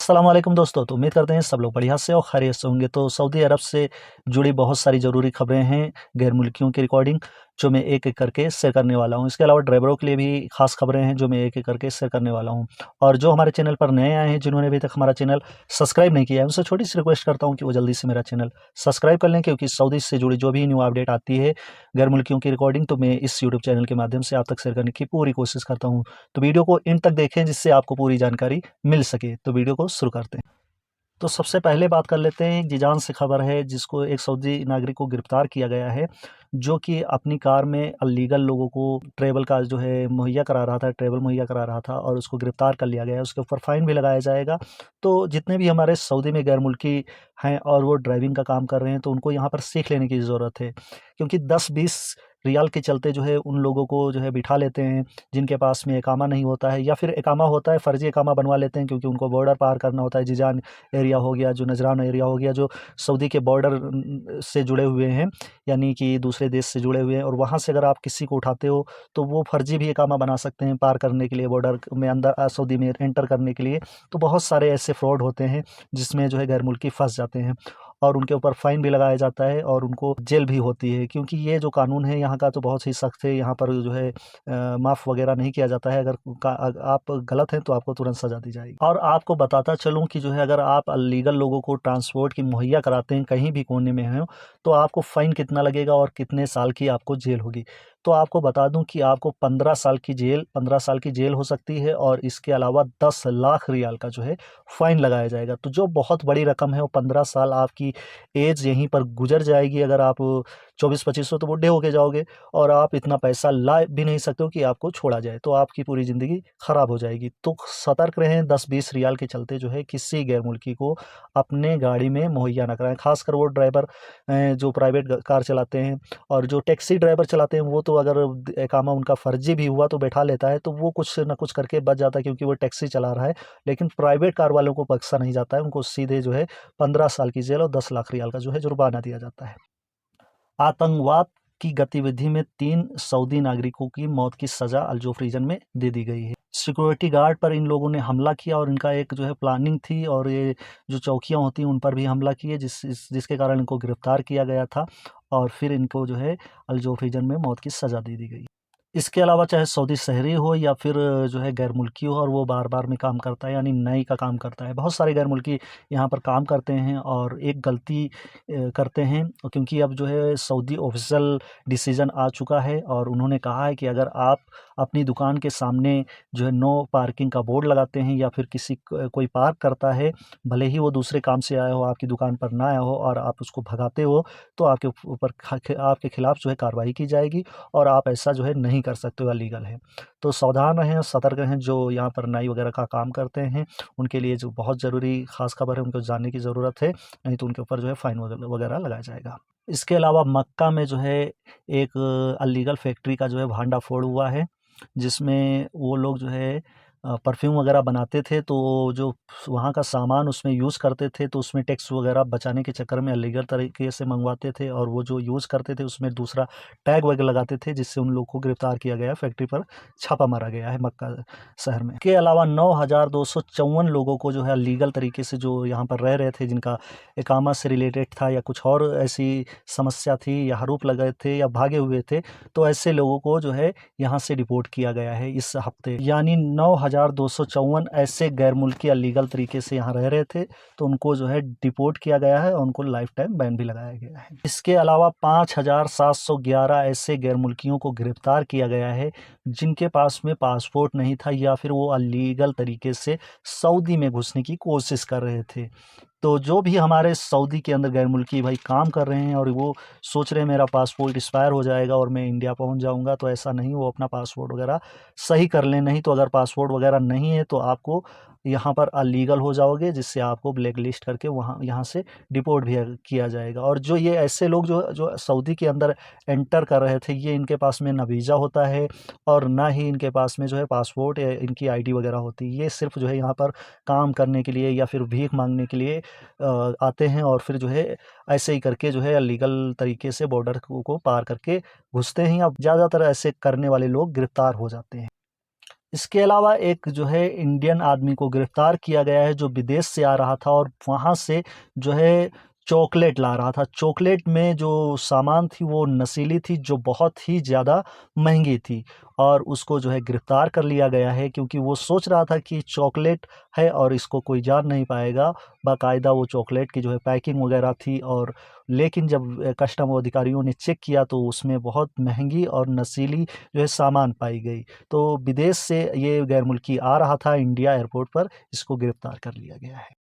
अस्सलाम वालेकुम दोस्तों। तो उम्मीद करते हैं सब लोग बढ़िया से और खैरियत से होंगे। तो सऊदी अरब से जुड़ी बहुत सारी ज़रूरी खबरें हैं गैर मुल्कियों की रिकॉर्डिंग, जो मैं एक-एक करके शेयर करने वाला हूँ। इसके अलावा ड्राइवरों के लिए भी ख़ास खबरें हैं जो मैं एक-एक करके शेयर करने वाला हूँ। और जो हमारे चैनल पर नए आए हैं, जिन्होंने अभी तक हमारा चैनल सब्सक्राइब नहीं किया है, उनसे छोटी-सी रिक्वेस्ट करता हूँ कि वो जल्दी से मेरा चैनल सब्सक्राइब कर लें, क्योंकि सऊदी से जुड़ी जो भी न्यू अपडेट आती है गैर मुल्कियों की रिकॉर्डिंग, तो मैं इस यूट्यूब चैनल के माध्यम से आप तक शेयर करने की पूरी कोशिश करता हूँ। तो वीडियो को एंड तक देखें, जिससे आपको पूरी जानकारी मिल सके। तो वीडियो को शुरू करते हैं। तो सबसे पहले बात कर लेते हैं, एक जीजान से खबर है जिसको एक सऊदी नागरिक को गिरफ्तार किया गया है, जो कि अपनी कार में अनलीगल लोगों को ट्रैवल का जो है मुहैया करा रहा था, ट्रैवल मुहैया करा रहा था और उसको गिरफ्तार कर लिया गया है। उसके ऊपर फ़ाइन भी लगाया जाएगा। तो जितने भी हमारे सऊदी में गैर मुल्की हैं और वो ड्राइविंग का काम कर रहे हैं, तो उनको यहाँ पर सीख लेने की ज़रूरत है, क्योंकि 10-20 रियाल के चलते जो है उन लोगों को जो है बिठा लेते हैं, जिनके पास में इकामा नहीं होता है, या फिर इकामा होता है, फ़र्ज़ी इकामा बनवा लेते हैं, क्योंकि उनको बॉर्डर पार करना होता है। जीजान एरिया हो गया, जो नजरान एरिया हो गया, जो सऊदी के बॉर्डर से जुड़े हुए हैं, यानी कि दूसरे देश से जुड़े हुए हैं, और वहाँ से अगर आप किसी को उठाते हो, तो वो फ़र्ज़ी भी इकामा बना सकते हैं पार करने के लिए, बॉर्डर में अंदर सऊदी में एंटर करने के लिए। तो बहुत सारे ऐसे फ्रॉड होते हैं जिसमें जो है गैर मुल्की फँस जाते हैं, और उनके ऊपर फ़ाइन भी लगाया जाता है और उनको जेल भी होती है, क्योंकि ये जो कानून है यहाँ का तो बहुत ही सख्त है। यहाँ पर जो है माफ़ वगैरह नहीं किया जाता है। अगर आप गलत हैं तो आपको तुरंत सज़ा दी जाएगी। और आपको बताता चलूँ कि जो है, अगर आप अनलीगल लोगों को ट्रांसपोर्ट की मुहैया कराते हैं कहीं भी कोने में हैं, तो आपको फ़ाइन कितना लगेगा और कितने साल की आपको जेल होगी। तो आपको बता दूँ कि आपको 15 साल की जेल हो सकती है, और इसके अलावा 10 लाख रियाल का जो है फ़ाइन लगाया जाएगा। तो जो बहुत बड़ी रकम है, वो 15 साल आपकी एज यहीं पर गुज़र जाएगी। अगर आप 24-25 हो तो बुड्ढे होके जाओगे, और आप इतना पैसा ला भी नहीं सकते हो कि आपको छोड़ा जाए, तो आपकी पूरी ज़िंदगी ख़राब हो जाएगी। तो सतर्क रहें, 10-20 रियाल के चलते जो है किसी गैर मुल्की को अपने गाड़ी में मुहैया ना कराएँ। ख़ासकर वो ड्राइवर जो प्राइवेट कार चलाते हैं, और जो टैक्सी ड्राइवर चलाते हैं, वो तो अगर इकामा उनका फ़र्ज़ी भी हुआ तो बैठा लेता है, तो वो कुछ ना कुछ करके बच जाता है, क्योंकि वो टैक्सी चला रहा है। लेकिन प्राइवेट कार वालों को बख्शा नहीं जाता है, उनको सीधे जो है 15 साल की जेल और 10 लाख रियाल का जो है जुर्माना दिया जाता है। आतंकवाद की गतिविधि में 3 सऊदी नागरिकों की मौत की सज़ा अल-जोफ़ रीजन में दे दी गई है। सिक्योरिटी गार्ड पर इन लोगों ने हमला किया, और इनका एक जो है प्लानिंग थी, और ये जो चौकियाँ होती हैं उन पर भी हमला किए, जिसके कारण इनको गिरफ्तार किया गया था, और फिर इनको जो है अल-जोफ़ रीजन में मौत की सज़ा दे दी गई। इसके अलावा चाहे सऊदी शहरी हो या फिर जो है गैर मुल्की हो, और वो बार-बार में काम करता है, यानी नई का काम करता है। बहुत सारे गैर मुल्की यहाँ पर काम करते हैं और एक गलती करते हैं, क्योंकि अब जो है सऊदी ऑफ़िशियल डिसीज़न आ चुका है, और उन्होंने कहा है कि अगर आप अपनी दुकान के सामने जो है नो पार्किंग का बोर्ड लगाते हैं, या फिर कोई पार्क करता है, भले ही वो दूसरे काम से आया हो, आपकी दुकान पर ना आया हो, और आप उसको भगाते हो, तो आपके ऊपर आपके खिलाफ़ जो है कार्रवाई की जाएगी, और आप ऐसा जो है नहीं कर सकते हो, इलीगल है। तो सावधान रहें, सतर्क रहें। जो यहाँ पर नाई वगैरह का काम करते हैं, उनके लिए जो बहुत ज़रूरी ख़ास खबर है, उनको जानने की ज़रूरत है, नहीं तो उनके ऊपर जो है फ़ाइन वगैरह लगाया जाएगा। इसके अलावा मक्का में जो है एक अनलीगल फैक्ट्री का जो है भांडाफोड़ हुआ है, जिसमें वो लोग जो है परफ्यूम वगैरह बनाते थे, तो जो वहाँ का सामान उसमें यूज़ करते थे, तो उसमें टैक्स वगैरह बचाने के चक्कर में अनलीगल तरीके से मंगवाते थे, और वो जो यूज़ करते थे उसमें दूसरा टैग वगैरह लगाते थे, जिससे उन लोगों को गिरफ्तार किया गया है। फैक्ट्री पर छापा मारा गया है मक्का शहर में। के अलावा 9,254 लोगों को जो है लीगल तरीके से, जो यहाँ पर रह रहे थे, जिनका इकामा से रिलेटेड था, या कुछ और ऐसी समस्या थी, या आरोप लगाए थे, या भागे हुए थे, तो ऐसे लोगों को जो है यहाँ से डिपोर्ट किया गया है इस हफ्ते। यानी 9,254 ऐसे गैर मुल्की अलीगल तरीके से यहाँ रह रहे थे, तो उनको जो है डिपोर्ट किया गया है, और उनको लाइफ टाइम बैन भी लगाया गया है। इसके अलावा 5,711 ऐसे गैर मुल्कियों को गिरफ्तार किया गया है, जिनके पास में पासपोर्ट नहीं था, या फिर वो अलीगल तरीके से सऊदी में घुसने की कोशिश कर रहे थे। तो जो भी हमारे सऊदी के अंदर गैर मुल्की भाई काम कर रहे हैं, और वो सोच रहे हैं मेरा पासपोर्ट एक्सपायर हो जाएगा और मैं इंडिया पहुंच जाऊंगा, तो ऐसा नहीं। वो अपना पासपोर्ट वगैरह सही कर लें, नहीं तो अगर पासपोर्ट वगैरह नहीं है, तो आपको यहाँ पर अलीगल हो जाओगे, जिससे आपको ब्लैक लिस्ट करके यहाँ से डिपोर्ट भी किया जाएगा। और जो ये ऐसे लोग जो जो सऊदी के अंदर एंटर कर रहे थे, ये इनके पास में ना वीज़ा होता है, और ना ही इनके पास में जो है पासपोर्ट या इनकी आईडी वगैरह होती है। ये सिर्फ जो है यहाँ पर काम करने के लिए, या फिर भीख मांगने के लिए आते हैं, और फिर जो है ऐसे ही करके जो है अलीगल तरीके से बॉर्डर को पार करके घुसते हैं, या ज़्यादातर ऐसे करने वाले लोग गिरफ्तार हो जाते हैं। इसके अलावा एक जो है इंडियन आदमी को गिरफ्तार किया गया है जो विदेश से आ रहा था और वहाँ से जो है चॉकलेट ला रहा था। चॉकलेट में जो सामान थी वो नशीली थी जो बहुत ही ज़्यादा महंगी थी और उसको जो है गिरफ्तार कर लिया गया है क्योंकि वो सोच रहा था कि चॉकलेट है और इसको कोई जान नहीं पाएगा। बाकायदा वो चॉकलेट की जो है पैकिंग वगैरह थी और लेकिन जब कस्टम अधिकारियों ने चेक किया तो उसमें बहुत महंगी और नशीली जो है सामान पाई गई। तो विदेश से ये गैर मुल्की आ रहा था इंडिया एयरपोर्ट पर, इसको गिरफ्तार कर लिया गया है।